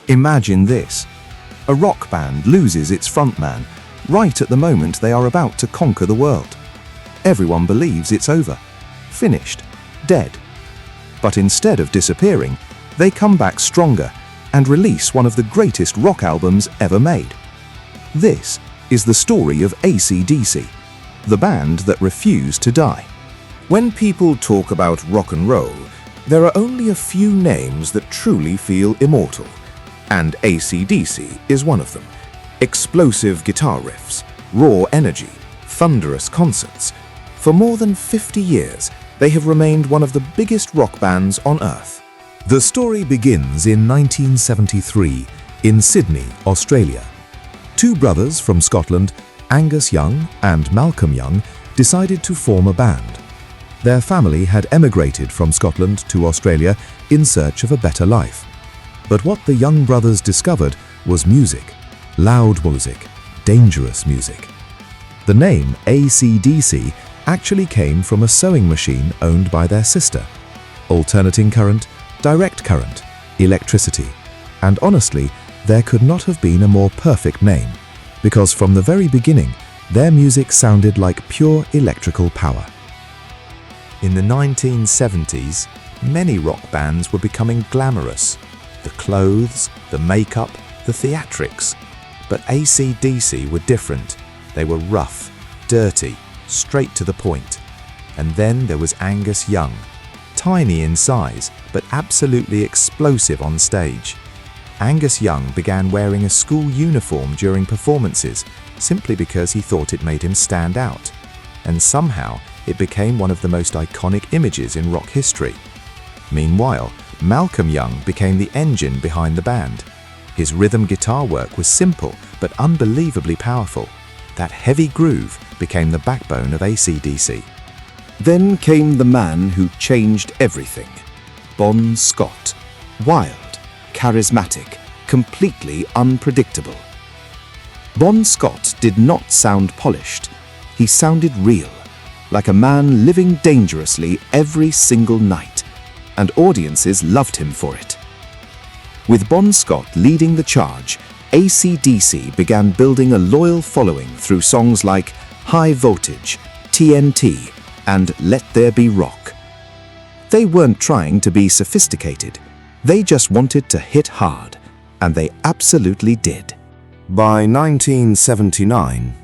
Imagine this. A rock band loses its frontman right at the moment they are about to conquer the world. Everyone believes it's over, finished, dead. But instead of disappearing, they come back stronger and release one of the greatest rock albums ever made. This is the story of AC/DC, the band that refused to die. When people talk about rock and roll, there are only a few names that truly feel immortal, and AC/DC is one of them. Explosive guitar riffs, raw energy, thunderous concerts. For more than 50 years, they have remained one of the biggest rock bands on Earth. The story begins in 1973 in Sydney, Australia. Two brothers from Scotland, Angus Young and Malcolm Young, decided to form a band. Their family had emigrated from Scotland to Australia in search of a better life. But what the young brothers discovered was music, loud music, dangerous music. The name AC/DC actually came from a sewing machine owned by their sister. Alternating current, direct current, electricity. And honestly, there could not have been a more perfect name, because from the very beginning, their music sounded like pure electrical power. In the 1970s, many rock bands were becoming glamorous. The clothes, the makeup, the theatrics. But AC/DC were different. They were rough, dirty, straight to the point. And then there was Angus Young, tiny in size, but absolutely explosive on stage. Angus Young began wearing a school uniform during performances simply because he thought it made him stand out. And somehow, it became one of the most iconic images in rock history. Meanwhile, Malcolm Young became the engine behind the band. His rhythm guitar work was simple but unbelievably powerful. That heavy groove became the backbone of AC/DC. Then came the man who changed everything, Bon Scott. Wild, charismatic, completely unpredictable. Bon Scott did not sound polished. He sounded real, like a man living dangerously every single night, and audiences loved him for it. With Bon Scott leading the charge, AC/DC began building a loyal following through songs like High Voltage, TNT, and Let There Be Rock. They weren't trying to be sophisticated. They just wanted to hit hard, and they absolutely did. By 1979,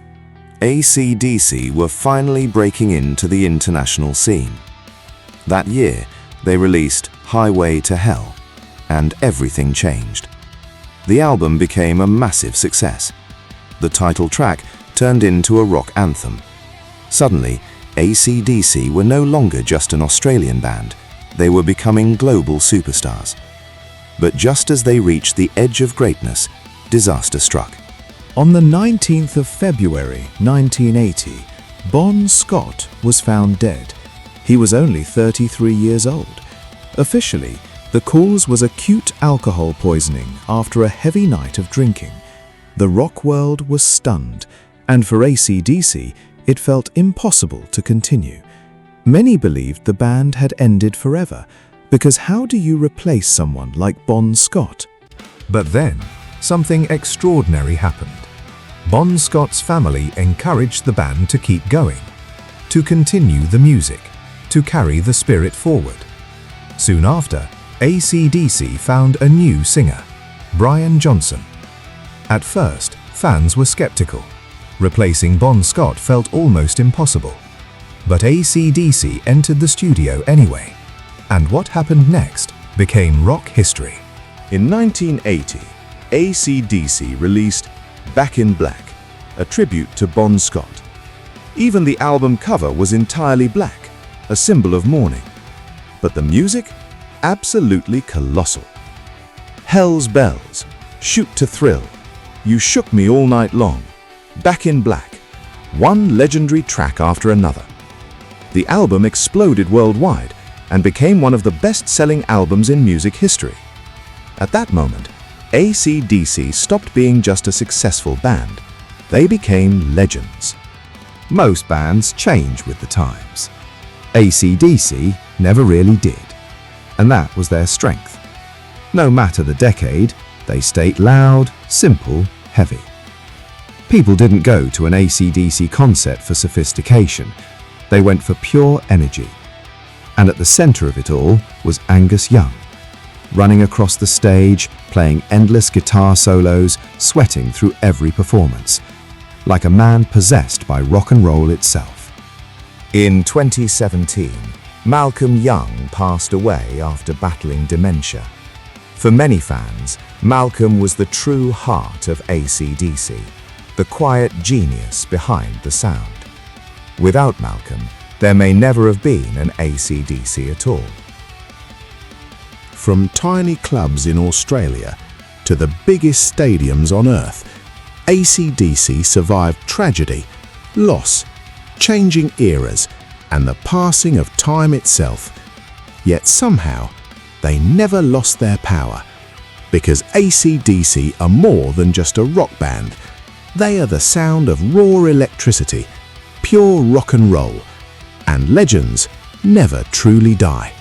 AC/DC were finally breaking into the international scene. That year, they released Highway to Hell, and everything changed. The album became a massive success. The title track turned into a rock anthem. Suddenly, AC/DC were no longer just an Australian band. They were becoming global superstars. But just as they reached the edge of greatness, disaster struck. On the 19th of February 1980, Bon Scott was found dead. He was only 33 years old. Officially, the cause was acute alcohol poisoning after a heavy night of drinking. The rock world was stunned, and for AC/DC, it felt impossible to continue. Many believed the band had ended forever, because how do you replace someone like Bon Scott? But then, something extraordinary happened. Bon Scott's family encouraged the band to keep going, to continue the music, to carry the spirit forward. Soon after, AC/DC found a new singer, Brian Johnson. At first, fans were skeptical. Replacing Bon Scott felt almost impossible. But AC/DC entered the studio anyway, and what happened next became rock history. In 1980, AC/DC released Back in Black, a tribute to Bon Scott. Even the album cover was entirely black, a symbol of mourning. But the music? Absolutely colossal. Hell's Bells, Shoot to Thrill, You Shook Me All Night Long, Back in Black, one legendary track after another. The album exploded worldwide and became one of the best-selling albums in music history. At that moment, AC/DC stopped being just a successful band. They became legends. Most bands change with the times. AC/DC never really did, and that was their strength. No matter the decade, They state loud, simple, heavy. People didn't go to an AC/DC concert for sophistication. They went for pure energy. And at the center of it all was Angus Young, running across the stage, playing endless guitar solos, sweating through every performance, like a man possessed by rock and roll itself. In 2017, Malcolm Young passed away after battling dementia. For many fans, Malcolm was the true heart of AC/DC, the quiet genius behind the sound. Without Malcolm, there may never have been an AC/DC at all. From tiny clubs in Australia to the biggest stadiums on Earth, AC/DC survived tragedy, loss, changing eras, and the passing of time itself. Yet somehow, they never lost their power. Because AC/DC are more than just a rock band. They are the sound of raw electricity, pure rock and roll, and legends never truly die.